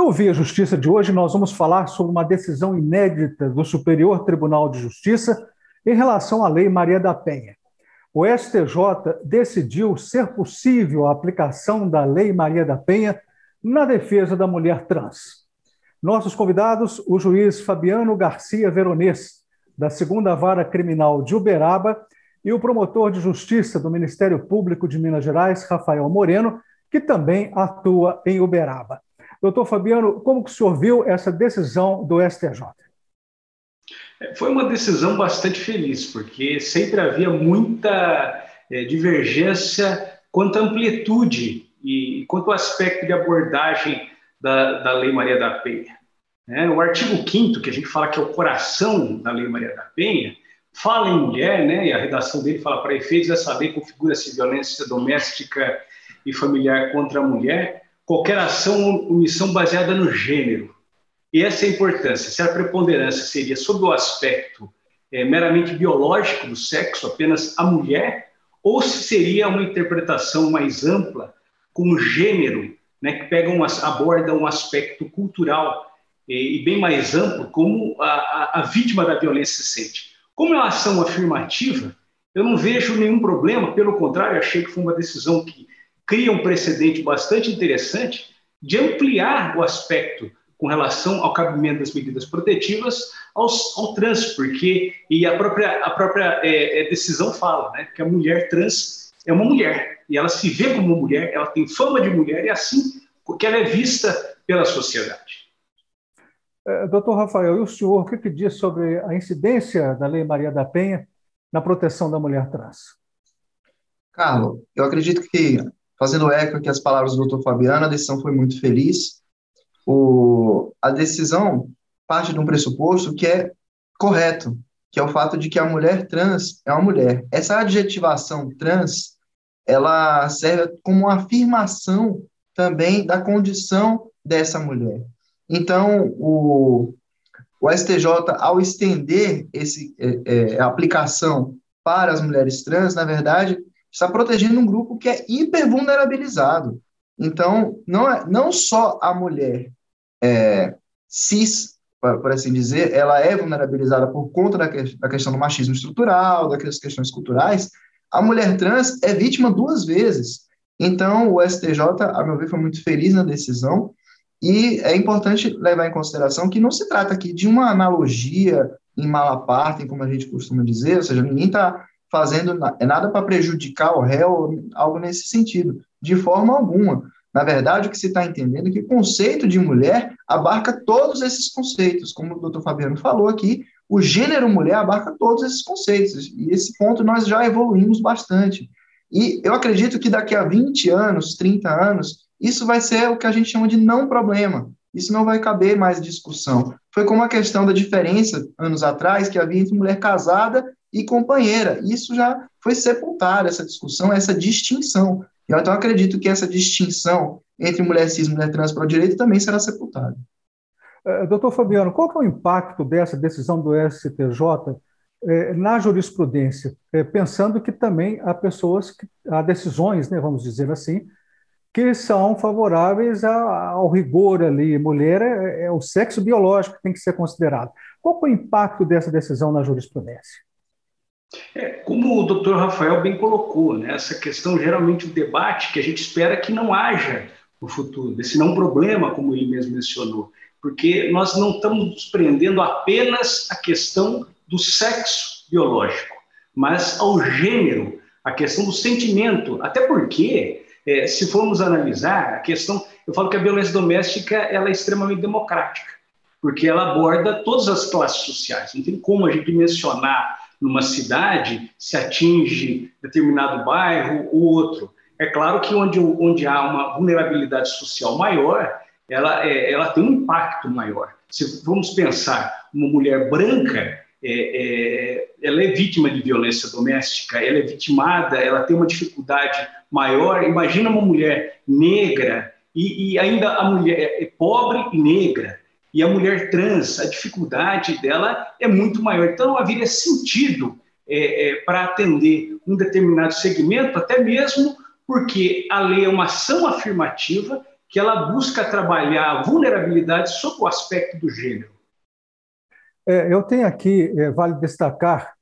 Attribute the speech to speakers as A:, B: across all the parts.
A: Ouvir a Justiça de hoje, nós vamos falar sobre uma decisão inédita do Superior Tribunal de Justiça em relação à Lei Maria da Penha. O STJ decidiu ser possível a aplicação da Lei Maria da Penha na defesa da mulher trans. Nossos convidados, o juiz Fabiano Garcia Veronês, da 2ª Vara Criminal de Uberaba, e o promotor de Justiça do Ministério Público de Minas Gerais, Rafael Moreno, que também atua em Uberaba. Doutor Fabiano, como que o senhor viu essa decisão do STJ?
B: Foi uma decisão bastante feliz, porque sempre havia muita divergência quanto à amplitude e quanto ao aspecto de abordagem da Lei Maria da Penha. O artigo 5º, que a gente fala que é o coração da Lei Maria da Penha, fala em mulher, e a redação dele fala: para efeitos dessa lei configura-se violência doméstica e familiar contra a mulher qualquer ação ou omissão baseada no gênero. E essa é a importância. Se a preponderância seria sobre o aspecto meramente biológico do sexo, apenas a mulher, ou se seria uma interpretação mais ampla com o gênero, que aborda um aspecto cultural e bem mais amplo, como a vítima da violência se sente. Como é uma ação afirmativa, eu não vejo nenhum problema, pelo contrário, achei que foi uma decisão que cria um precedente bastante interessante de ampliar o aspecto com relação ao cabimento das medidas protetivas ao trans, porque a própria decisão fala, que a mulher trans é uma mulher, e ela se vê como mulher, ela tem fama de mulher, e é assim que ela é vista pela sociedade.
A: Doutor Rafael, e o senhor, o que diz sobre a incidência da Lei Maria da Penha na proteção da mulher trans?
C: Carlos, eu acredito que, fazendo eco aqui as palavras do doutor Fabiano, a decisão foi muito feliz. A decisão parte de um pressuposto que é correto, que é o fato de que a mulher trans é uma mulher. Essa adjetivação trans, ela serve como uma afirmação também da condição dessa mulher. Então, o STJ, ao estender a aplicação para as mulheres trans, na verdade, está protegendo um grupo que é hipervulnerabilizado. Então, não só a mulher cis, por assim dizer, ela é vulnerabilizada por conta da questão do machismo estrutural, das questões culturais, a mulher trans é vítima 2 vezes. Então, o STJ, a meu ver, foi muito feliz na decisão, e é importante levar em consideração que não se trata aqui de uma analogia em mala partem, como a gente costuma dizer, ou seja, ninguém está fazendo nada para prejudicar o réu, algo nesse sentido, de forma alguma. Na verdade, o que se está entendendo é que o conceito de mulher abarca todos esses conceitos, como o doutor Fabiano falou aqui, o gênero mulher abarca todos esses conceitos, e esse ponto nós já evoluímos bastante. E eu acredito que daqui a 20 anos, 30 anos, isso vai ser o que a gente chama de não problema. Isso não vai caber mais discussão. Foi como a questão da diferença, anos atrás, que havia entre mulher casada e companheira. Isso já foi sepultado, essa discussão, essa distinção. Então, eu acredito que essa distinção entre mulher cis e mulher trans para o direito também será sepultada.
A: Doutor Fabiano, qual que é o impacto dessa decisão do STJ na jurisprudência? Pensando que também há decisões, vamos dizer assim, que são favoráveis ao rigor ali. Mulher é o sexo biológico que tem que ser considerado. Qual é o impacto dessa decisão na jurisprudência?
B: Como o doutor Rafael bem colocou, essa questão, geralmente o debate que a gente espera que não haja no futuro, desse não problema, como ele mesmo mencionou, porque nós não estamos nos prendendo apenas à questão do sexo biológico, mas ao gênero, a questão do sentimento, até porque se formos analisar a questão, eu falo que a violência doméstica ela é extremamente democrática, porque ela aborda todas as classes sociais. Não tem como a gente mencionar numa cidade se atinge determinado bairro ou outro. É claro que onde há uma vulnerabilidade social maior, ela tem um impacto maior. Se vamos pensar, uma mulher branca, ela é vítima de violência doméstica, ela é vitimada, ela tem uma dificuldade maior. Imagina uma mulher negra e ainda a mulher é pobre e negra, e a mulher trans, a dificuldade dela é muito maior. Então, não haveria sentido para atender um determinado segmento, até mesmo porque a lei é uma ação afirmativa que ela busca trabalhar a vulnerabilidade sob o aspecto do gênero.
A: Eu tenho aqui, vale destacar,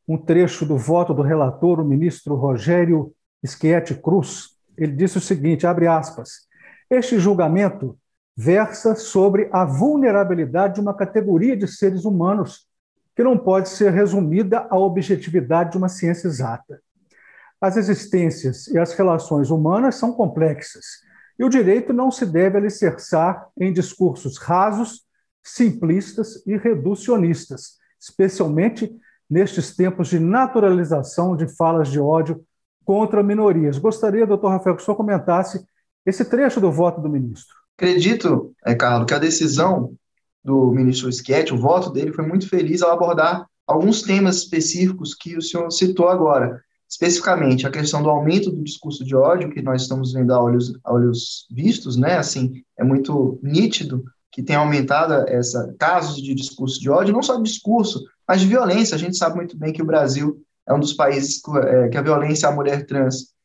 A: um trecho do voto do relator, o ministro Rogério Schietti Cruz. Ele disse o seguinte, abre aspas, este julgamento versa sobre a vulnerabilidade de uma categoria de seres humanos que não pode ser resumida à objetividade de uma ciência exata. As existências e as relações humanas são complexas, e o direito não se deve alicerçar em discursos rasos, simplistas e reducionistas, especialmente nestes tempos de naturalização de falas de ódio contra minorias. Gostaria, doutor Rafael, que o senhor comentasse esse trecho do voto do ministro.
C: Acredito, Carlos, que a decisão do ministro Schietti, o voto dele foi muito feliz ao abordar alguns temas específicos que o senhor citou agora, especificamente a questão do aumento do discurso de ódio, que nós estamos vendo a olhos vistos, né? Assim, é muito nítido que tem aumentado casos de discurso de ódio, não só de discurso, mas de violência. A gente sabe muito bem que o Brasil é um dos países que a violência à mulher trans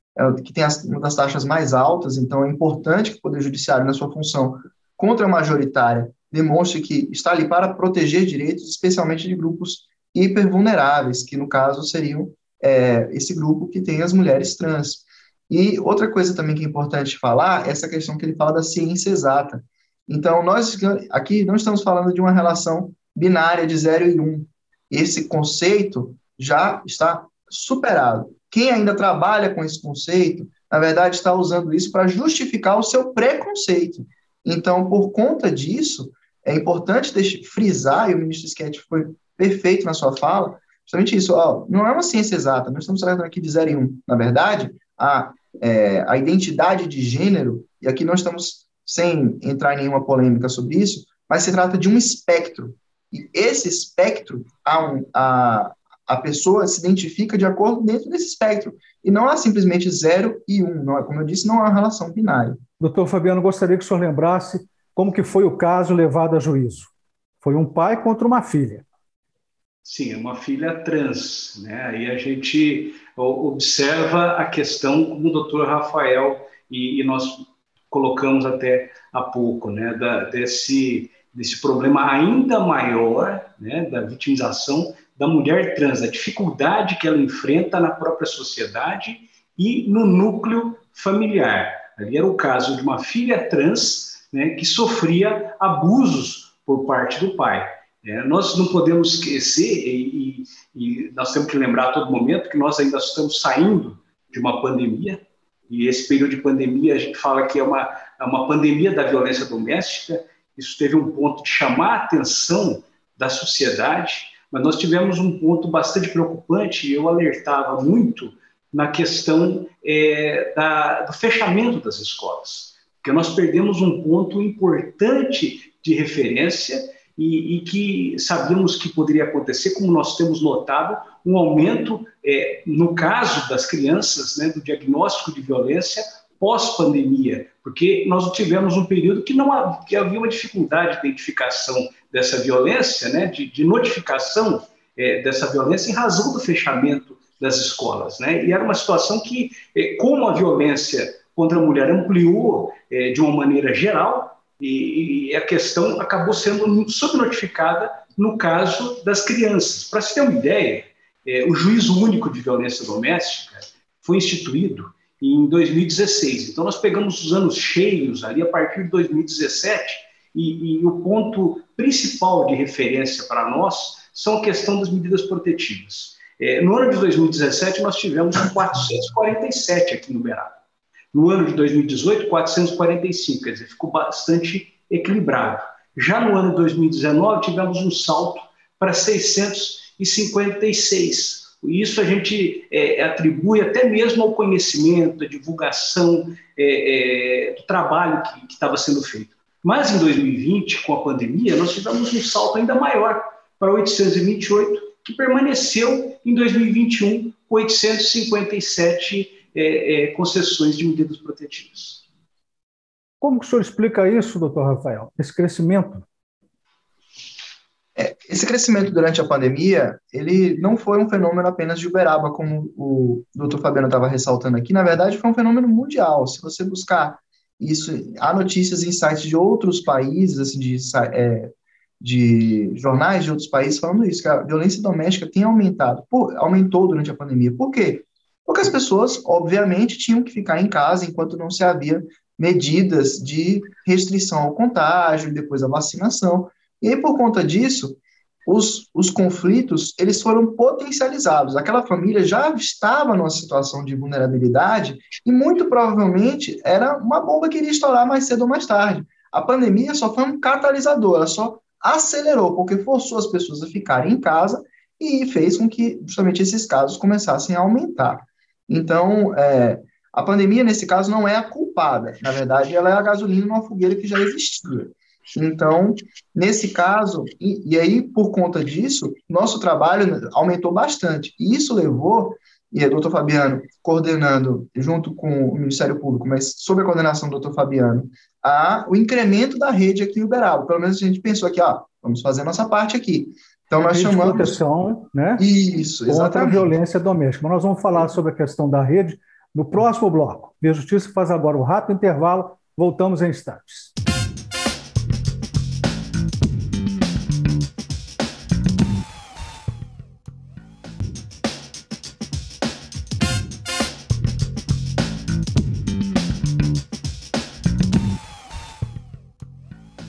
C: que tem uma das taxas mais altas, então é importante que o Poder Judiciário, na sua função contra a majoritária, demonstre que está ali para proteger direitos, especialmente de grupos hipervulneráveis, que no caso seriam esse grupo que tem as mulheres trans. E outra coisa também que é importante falar é essa questão que ele fala da ciência exata. Então, nós aqui não estamos falando de uma relação binária de 0 e 1. Esse conceito já está superado. Quem ainda trabalha com esse conceito, na verdade, está usando isso para justificar o seu preconceito. Então, por conta disso, é importante frisar, e o ministro Schietti foi perfeito na sua fala, justamente isso, não é uma ciência exata, nós estamos tratando aqui de 0 e 1. Na verdade, a identidade de gênero, e aqui nós estamos sem entrar em nenhuma polêmica sobre isso, mas se trata de um espectro. E esse espectro, a pessoa se identifica de acordo dentro desse espectro. E não há simplesmente 0 e 1. Não, como eu disse, não há uma relação binária.
A: Doutor Fabiano, gostaria que o senhor lembrasse como que foi o caso levado a juízo. Foi um pai contra uma filha.
B: Sim, é uma filha trans, né? Aí a gente observa a questão, como o doutor Rafael e nós colocamos até há pouco, né? Desse problema ainda maior, né? Da vitimização da mulher trans, a dificuldade que ela enfrenta na própria sociedade e no núcleo familiar. Ali era o caso de uma filha trans, né? Que sofria abusos por parte do pai. Nós não podemos esquecer, e nós temos que lembrar a todo momento que nós ainda estamos saindo de uma pandemia, e esse período de pandemia a gente fala que é uma pandemia da violência doméstica. Isso teve um ponto de chamar a atenção da sociedade, mas nós tivemos um ponto bastante preocupante, e eu alertava muito na questão do fechamento das escolas, porque nós perdemos um ponto importante de referência e que sabíamos que poderia acontecer, como nós temos notado, um aumento, no caso das crianças, né, do diagnóstico de violência pós-pandemia, porque nós tivemos um período que havia uma dificuldade de identificação dessa violência, né, de notificação dessa violência em razão do fechamento das escolas, né? E era uma situação que, como a violência contra a mulher ampliou de uma maneira geral, e a questão acabou sendo subnotificada no caso das crianças. Para se ter uma ideia, o Juízo Único de Violência Doméstica foi instituído em 2016. Então, nós pegamos os anos cheios ali a partir de 2017 e o ponto principal de referência para nós são a questão das medidas protetivas. No ano de 2017, nós tivemos 447 aqui numerado. No ano de 2018, 445, quer dizer, ficou bastante equilibrado. Já no ano de 2019, tivemos um salto para 656. Isso a gente atribui até mesmo ao conhecimento, à divulgação do trabalho que estava sendo feito. Mas em 2020, com a pandemia, nós tivemos um salto ainda maior, para 828, que permaneceu em 2021 com 857 concessões de medidas protetivas.
A: Como que o senhor explica isso, doutor Rafael, esse crescimento?
C: Esse crescimento durante a pandemia, ele não foi um fenômeno apenas de Uberaba, como o doutor Fabiano estava ressaltando aqui, na verdade foi um fenômeno mundial. Se você buscar isso, há notícias em sites de outros países, assim, de jornais de outros países falando isso, que a violência doméstica tem aumentado, aumentou durante a pandemia. Por quê? Porque as pessoas, obviamente, tinham que ficar em casa enquanto não se havia medidas de restrição ao contágio e depois a vacinação. E aí, por conta disso, os conflitos, eles foram potencializados. Aquela família já estava numa situação de vulnerabilidade e, muito provavelmente, era uma bomba que iria estourar mais cedo ou mais tarde. A pandemia só foi um catalisador, ela só acelerou, porque forçou as pessoas a ficarem em casa e fez com que, justamente, esses casos começassem a aumentar. Então, a pandemia, nesse caso, não é a culpada. Na verdade, ela é a gasolina numa fogueira que já existia. Então, nesse caso, e aí, por conta disso, nosso trabalho aumentou bastante. E isso levou, e o doutor Fabiano coordenando, junto com o Ministério Público, mas sob a coordenação do doutor Fabiano, o incremento da rede aqui em Uberaba. Pelo menos a gente pensou aqui, vamos fazer a nossa parte aqui. Então, nós
A: rede
C: chamamos...
A: de proteção, né?
C: Isso,
A: contra
C: exatamente.
A: a violência doméstica. Mas nós vamos falar sobre a questão da rede no próximo bloco. Via Justiça faz agora um rápido intervalo. Voltamos em instantes.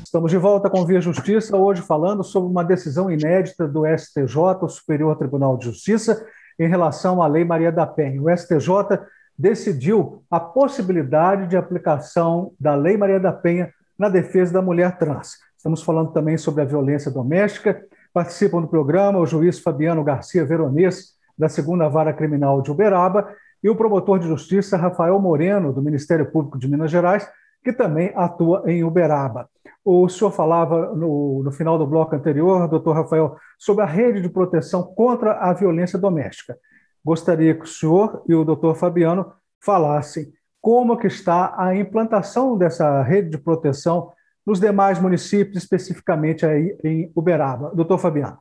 A: Estamos de volta com Via Justiça, hoje falando sobre uma decisão inédita do STJ, o Superior Tribunal de Justiça, em relação à Lei Maria da Penha. O STJ decidiu a possibilidade de aplicação da Lei Maria da Penha na defesa da mulher trans. Estamos falando também sobre a violência doméstica. Participam do programa o juiz Fabiano Garcia Veronês, da 2ª Vara Criminal de Uberaba, e o promotor de justiça Rafael Moreno, do Ministério Público de Minas Gerais, que também atua em Uberaba. O senhor falava no final do bloco anterior, doutor Rafael, sobre a rede de proteção contra a violência doméstica. Gostaria que o senhor e o doutor Fabiano falassem como que está a implantação dessa rede de proteção nos demais municípios, especificamente aí em Uberaba. Doutor Fabiano.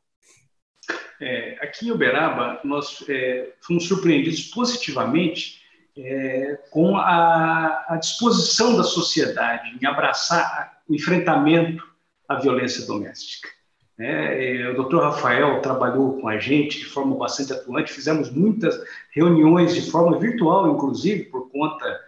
B: Aqui em Uberaba, nós fomos surpreendidos positivamente com a disposição da sociedade em abraçar o enfrentamento à violência doméstica. O doutor Rafael trabalhou com a gente de forma bastante atuante, fizemos muitas reuniões de forma virtual, inclusive, por conta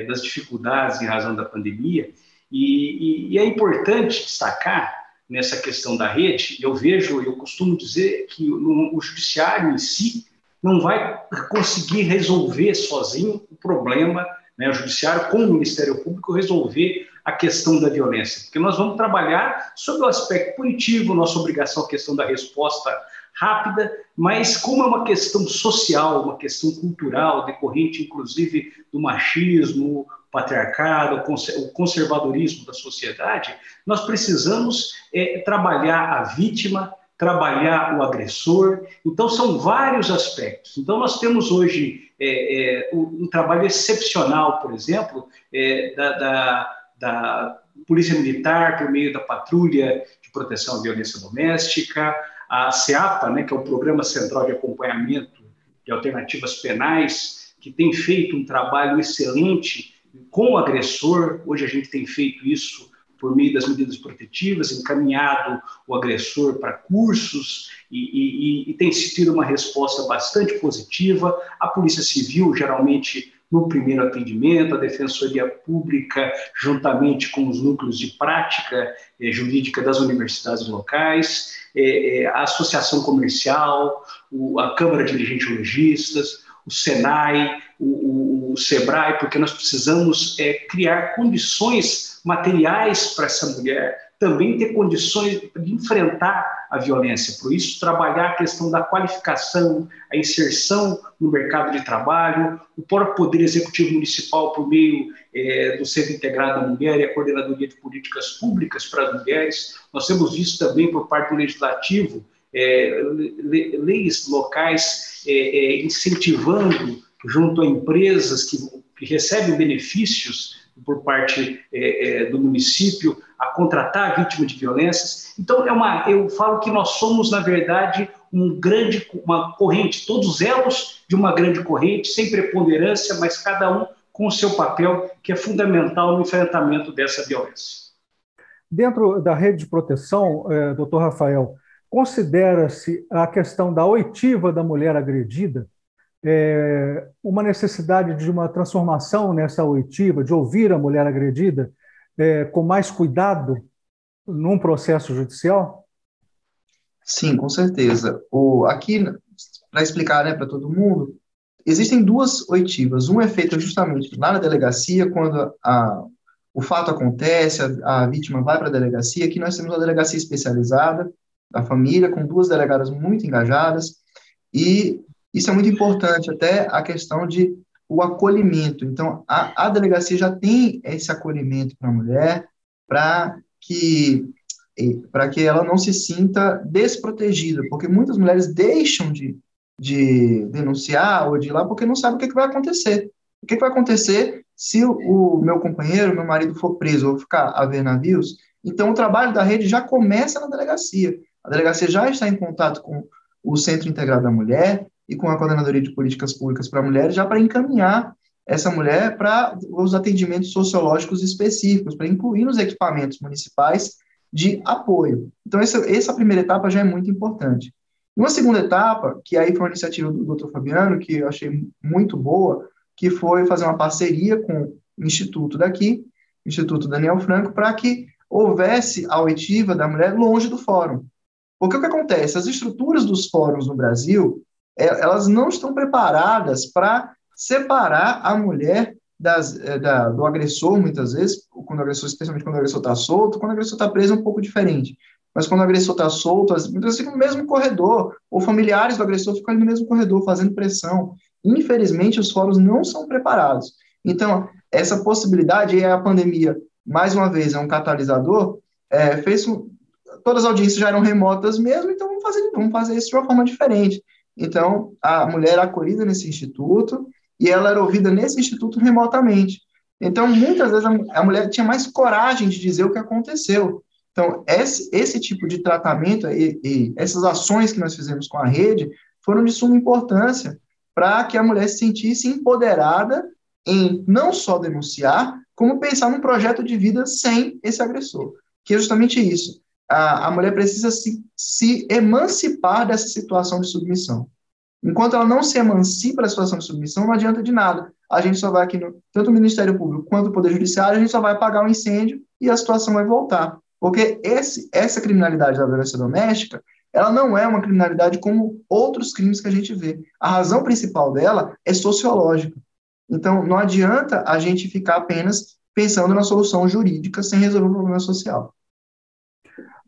B: das dificuldades em razão da pandemia, e é importante destacar nessa questão da rede, eu costumo dizer que o judiciário em si não vai conseguir resolver sozinho o problema, o judiciário com o Ministério Público resolver a questão da violência, porque nós vamos trabalhar sobre o aspecto punitivo, nossa obrigação, a questão da resposta rápida, mas como é uma questão social, uma questão cultural, decorrente inclusive do machismo, o patriarcado, o conservadorismo da sociedade, nós precisamos trabalhar a vítima, trabalhar o agressor. Então, são vários aspectos. Então, nós temos hoje um trabalho excepcional, por exemplo, da Polícia Militar, por meio da Patrulha de Proteção à Violência Doméstica, a CEAPA, que é o Programa Central de Acompanhamento de Alternativas Penais, que tem feito um trabalho excelente com o agressor. Hoje a gente tem feito isso por meio das medidas protetivas, encaminhado o agressor para cursos e tem tido uma resposta bastante positiva. A Polícia Civil, geralmente, no primeiro atendimento, a Defensoria Pública, juntamente com os núcleos de prática jurídica das universidades locais, a Associação Comercial, a Câmara de Dirigentes Logistas, o SENAI, o SEBRAE, porque nós precisamos criar condições materiais para essa mulher também ter condições de enfrentar a violência. Por isso, trabalhar a questão da qualificação, a inserção no mercado de trabalho, o próprio Poder Executivo Municipal, por meio do Centro Integrado da Mulher e a Coordenadoria de Políticas Públicas para as Mulheres. Nós temos visto também, por parte do Legislativo, leis locais incentivando, junto a empresas que recebem benefícios por parte do município, a contratar a vítima de violências. Então, eu falo que nós somos, na verdade, uma corrente, todos elos de uma grande corrente, sem preponderância, mas cada um com o seu papel, que é fundamental no enfrentamento dessa violência.
A: Dentro da rede de proteção, doutor Rafael, considera-se a questão da oitiva da mulher agredida uma necessidade de uma transformação nessa oitiva, de ouvir a mulher agredida com mais cuidado num processo judicial?
C: Sim, com certeza. Aqui, para explicar, né, para todo mundo, existem duas oitivas. Uma é feita justamente lá na delegacia, quando o fato acontece, a vítima vai para a delegacia. Aqui nós temos uma delegacia especializada da família, com duas delegadas muito engajadas, e isso é muito importante, até a questão de o acolhimento. Então, a delegacia já tem esse acolhimento para a mulher, para que ela não se sinta desprotegida, porque muitas mulheres deixam de denunciar ou de ir lá porque não sabem o que vai acontecer. O que vai acontecer se o meu companheiro, meu marido for preso ou ficar a ver navios? Então, o trabalho da rede já começa na delegacia. A delegacia já está em contato com o Centro Integrado da Mulher e com a Coordenadoria de Políticas Públicas para Mulheres, já para encaminhar essa mulher para os atendimentos sociológicos específicos, para incluir nos equipamentos municipais de apoio. Então, essa primeira etapa já é muito importante. Uma segunda etapa, que aí foi uma iniciativa do Dr. Fabiano, que eu achei muito boa, que foi fazer uma parceria com o Instituto daqui, o Instituto Daniel Franco, para que houvesse a oitiva da mulher longe do fórum. Porque o que acontece? As estruturas dos fóruns no Brasil, elas não estão preparadas para separar a mulher do agressor, muitas vezes, especialmente quando o agressor está solto. Quando o agressor está preso é um pouco diferente. Mas quando o agressor está solto, muitas vezes fica no mesmo corredor, ou familiares do agressor ficam ali no mesmo corredor, fazendo pressão. Infelizmente, os fóruns não são preparados. Então, essa possibilidade, e a pandemia, mais uma vez, é um catalisador, todas as audiências já eram remotas mesmo, então vamos fazer isso de uma forma diferente. Então, a mulher era acolhida nesse instituto, e ela era ouvida nesse instituto remotamente. Então, muitas vezes, a mulher tinha mais coragem de dizer o que aconteceu. Então, esse tipo de tratamento e essas ações que nós fizemos com a rede foram de suma importância para que a mulher se sentisse empoderada em não só denunciar, como pensar num projeto de vida sem esse agressor, que é justamente isso. A mulher precisa se emancipar dessa situação de submissão. Enquanto ela não se emancipa da situação de submissão, não adianta de nada. A gente só vai aqui, tanto o Ministério Público quanto o Poder Judiciário, a gente só vai apagar o incêndio e a situação vai voltar. Porque essa criminalidade da violência doméstica, ela não é uma criminalidade como outros crimes que a gente vê. A razão principal dela é sociológica. Então, não adianta a gente ficar apenas pensando na solução jurídica sem resolver o problema social.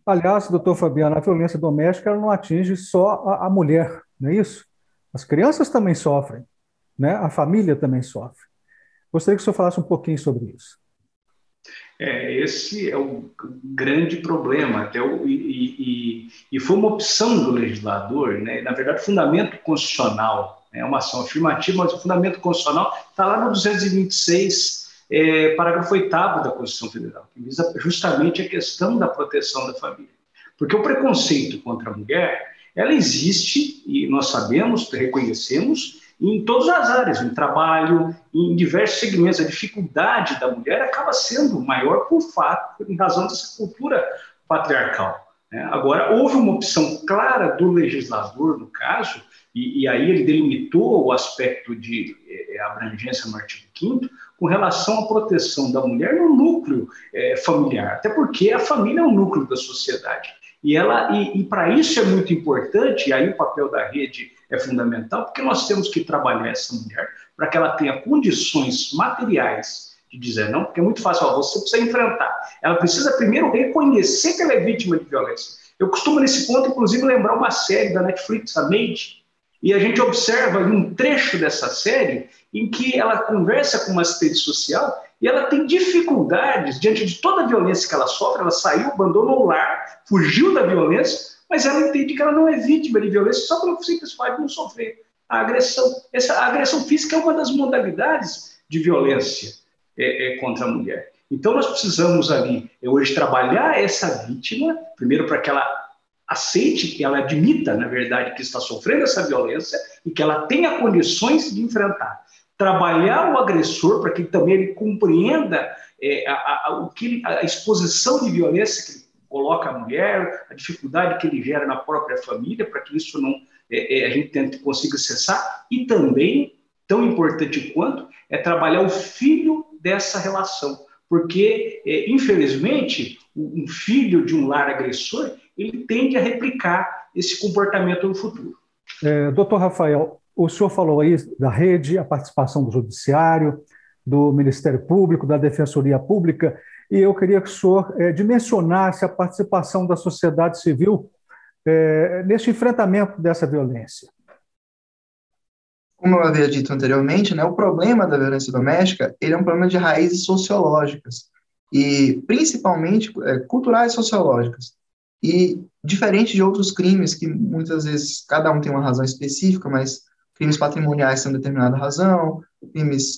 A: Aliás, doutor Fabiano, a violência doméstica ela não atinge só a mulher, não é isso? As crianças também sofrem, né? A família também sofre. Gostaria que o senhor falasse um pouquinho sobre isso.
B: Esse é o grande problema, e foi uma opção do legislador, né? Na verdade, o fundamento constitucional é uma ação afirmativa, mas o fundamento constitucional está lá no 226, parágrafo 8º da Constituição Federal, que visa justamente a questão da proteção da família. Porque o preconceito contra a mulher, ela existe, e nós sabemos, reconhecemos, em todas as áreas, no trabalho, em diversos segmentos. A dificuldade da mulher acaba sendo maior em razão dessa cultura patriarcal, né? Agora, houve uma opção clara do legislador, no caso, e aí ele delimitou o aspecto de abrangência no artigo 5º, com relação à proteção da mulher no núcleo familiar, até porque a família é o núcleo da sociedade. E para isso é muito importante, e aí o papel da rede é fundamental, porque nós temos que trabalhar essa mulher para que ela tenha condições materiais de dizer não, porque é muito fácil, você precisa enfrentar. Ela precisa primeiro reconhecer que ela é vítima de violência. Eu costumo, nesse ponto, inclusive, lembrar uma série da Netflix, a Maid, e a gente observa um trecho dessa série em que ela conversa com uma assistente social e ela tem dificuldades diante de toda a violência que ela sofre. Ela saiu, abandonou o lar, fugiu da violência, mas ela entende que ela não é vítima de violência só pelo simples fato de não sofrer a agressão. A agressão física é uma das modalidades de violência contra a mulher. Então nós precisamos ali, hoje, trabalhar essa vítima, primeiro para que ela aceite, que ela admita, na verdade, que está sofrendo essa violência e que ela tenha condições de enfrentar. trabalhar o agressor para que também ele compreenda a exposição de violência que ele coloca a mulher, a dificuldade que ele gera na própria família, para que isso não a gente consiga cessar, e também, tão importante quanto, é trabalhar o filho dessa relação, porque, infelizmente, um filho de um lar agressor, ele tende a replicar esse comportamento no futuro.
A: Doutor Rafael, o senhor falou aí da rede, a participação do Judiciário, do Ministério Público, da Defensoria Pública, e eu queria que o senhor dimensionasse a participação da sociedade civil neste enfrentamento dessa violência.
C: Como eu havia dito anteriormente, né, o problema da violência doméstica ele é um problema de raízes sociológicas, e principalmente culturais e sociológicas. E diferente de outros crimes, que muitas vezes cada um tem uma razão específica, mas crimes patrimoniais têm determinada razão, crimes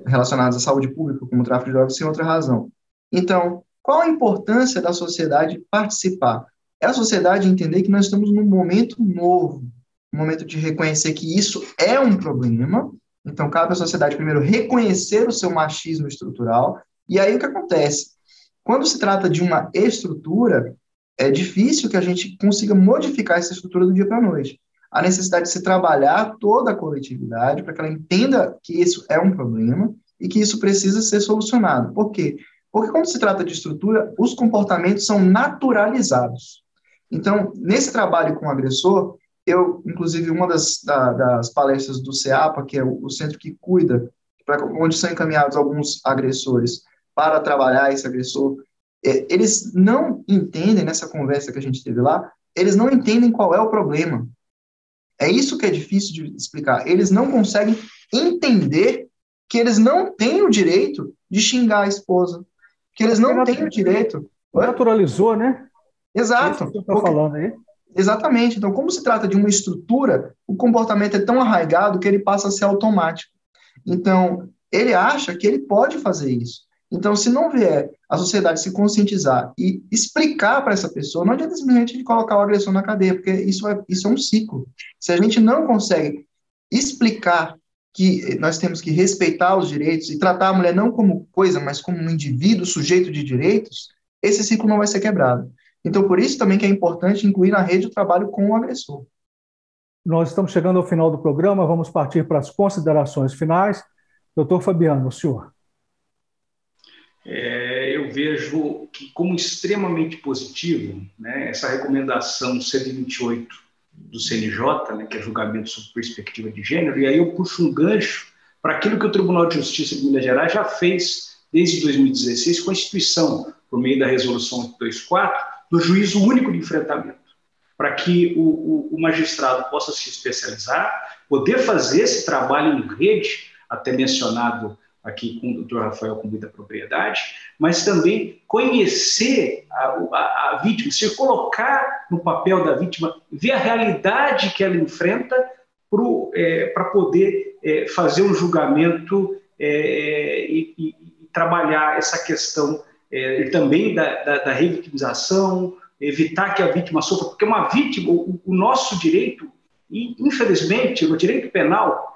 C: relacionados à saúde pública, como o tráfico de drogas, têm outra razão. Então, qual a importância da sociedade participar? É a sociedade entender que nós estamos num momento novo, um momento de reconhecer que isso é um problema. Então, cabe à sociedade primeiro reconhecer o seu machismo estrutural. E aí o que acontece? Quando se trata de uma estrutura, é difícil que a gente consiga modificar essa estrutura do dia para a noite. A necessidade de se trabalhar toda a coletividade para que ela entenda que isso é um problema e que isso precisa ser solucionado. Por quê? Porque quando se trata de estrutura, os comportamentos são naturalizados. Então, nesse trabalho com o agressor, inclusive, uma das palestras do CEAPA, que é o centro que cuida, onde são encaminhados alguns agressores para trabalhar esse agressor, eles não entendem, nessa conversa que a gente teve lá, eles não entendem qual é o problema. É isso que é difícil de explicar. Eles não conseguem entender que eles não têm o direito de xingar a esposa, que eles não têm o direito...
A: Naturalizou, né?
C: Exato.
A: Isso que você está falando aí.
C: Exatamente. Então, como se trata de uma estrutura, o comportamento é tão arraigado que ele passa a ser automático. Então, ele acha que ele pode fazer isso. Então, se não vier a sociedade se conscientizar e explicar para essa pessoa, não adianta simplesmente colocar o agressor na cadeia, porque isso é um ciclo. Se a gente não consegue explicar que nós temos que respeitar os direitos e tratar a mulher não como coisa, mas como um indivíduo sujeito de direitos, esse ciclo não vai ser quebrado. Então, por isso também que é importante incluir na rede o trabalho com o agressor.
A: Nós estamos chegando ao final do programa, vamos partir para as considerações finais. Doutor Fabiano, o senhor.
B: Eu vejo que como extremamente positivo, né, essa recomendação 128 do CNJ, né, que é julgamento sob perspectiva de gênero, e aí eu puxo um gancho para aquilo que o Tribunal de Justiça de Minas Gerais já fez desde 2016 com a instituição, por meio da resolução 824, do juízo único de enfrentamento, para que o magistrado possa se especializar, poder fazer esse trabalho em rede, até mencionado aqui com o doutor Rafael com muita propriedade, mas também conhecer a vítima, se colocar no papel da vítima, ver a realidade que ela enfrenta para poder fazer um julgamento e trabalhar essa questão também da revitimização, evitar que a vítima sofra, porque uma vítima, o nosso direito, infelizmente, no direito penal,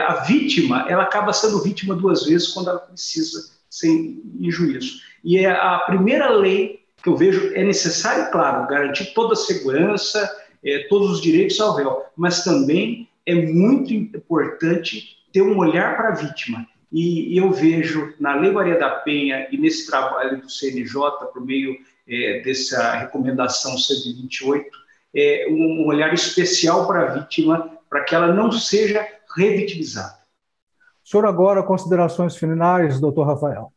B: a vítima, ela acaba sendo vítima duas vezes quando ela precisa ser em juízo. E a primeira lei que eu vejo é necessário, claro, garantir toda a segurança, todos os direitos ao réu, mas também é muito importante ter um olhar para a vítima. E eu vejo na Lei Maria da Penha e nesse trabalho do CNJ, por meio dessa recomendação 128, um olhar especial para a vítima, para que ela não seja revitimizada.
A: Senhor, agora, considerações finais, doutor Rafael.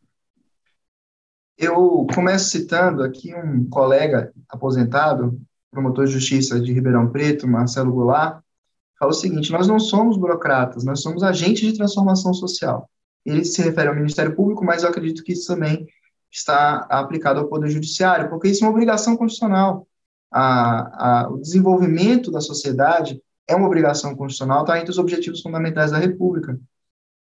C: Eu começo citando aqui um colega aposentado, promotor de justiça de Ribeirão Preto, Marcelo Goulart, fala o seguinte: nós não somos burocratas, nós somos agentes de transformação social. Ele se refere ao Ministério Público, mas eu acredito que isso também está aplicado ao Poder Judiciário, porque isso é uma obrigação constitucional. O desenvolvimento da sociedade é uma obrigação constitucional, está entre os objetivos fundamentais da República.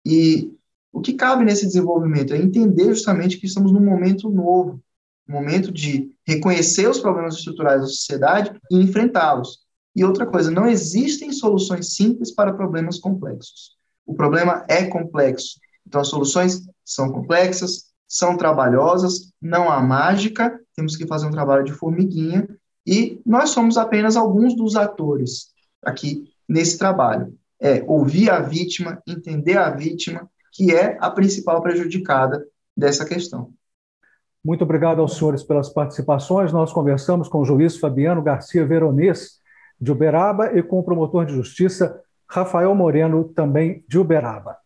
C: E o que cabe nesse desenvolvimento é entender justamente que estamos num momento novo, um momento de reconhecer os problemas estruturais da sociedade e enfrentá-los. E outra coisa, não existem soluções simples para problemas complexos. O problema é complexo. Então, as soluções são complexas, são trabalhosas, não há mágica, temos que fazer um trabalho de formiguinha, e nós somos apenas alguns dos atores aqui nesse trabalho. É ouvir a vítima, entender a vítima, que é a principal prejudicada dessa questão.
A: Muito obrigado aos senhores pelas participações. Nós conversamos com o juiz Fabiano Garcia Veronês, de Uberaba, e com o promotor de justiça Rafael Moreno, também de Uberaba.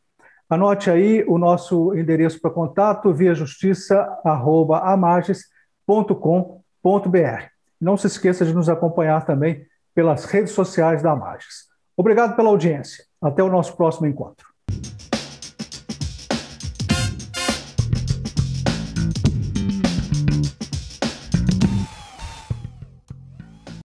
A: Anote aí o nosso endereço para contato, viajustiça@amages.com.br. Não se esqueça de nos acompanhar também pelas redes sociais da Amages. Obrigado pela audiência. Até o nosso próximo encontro.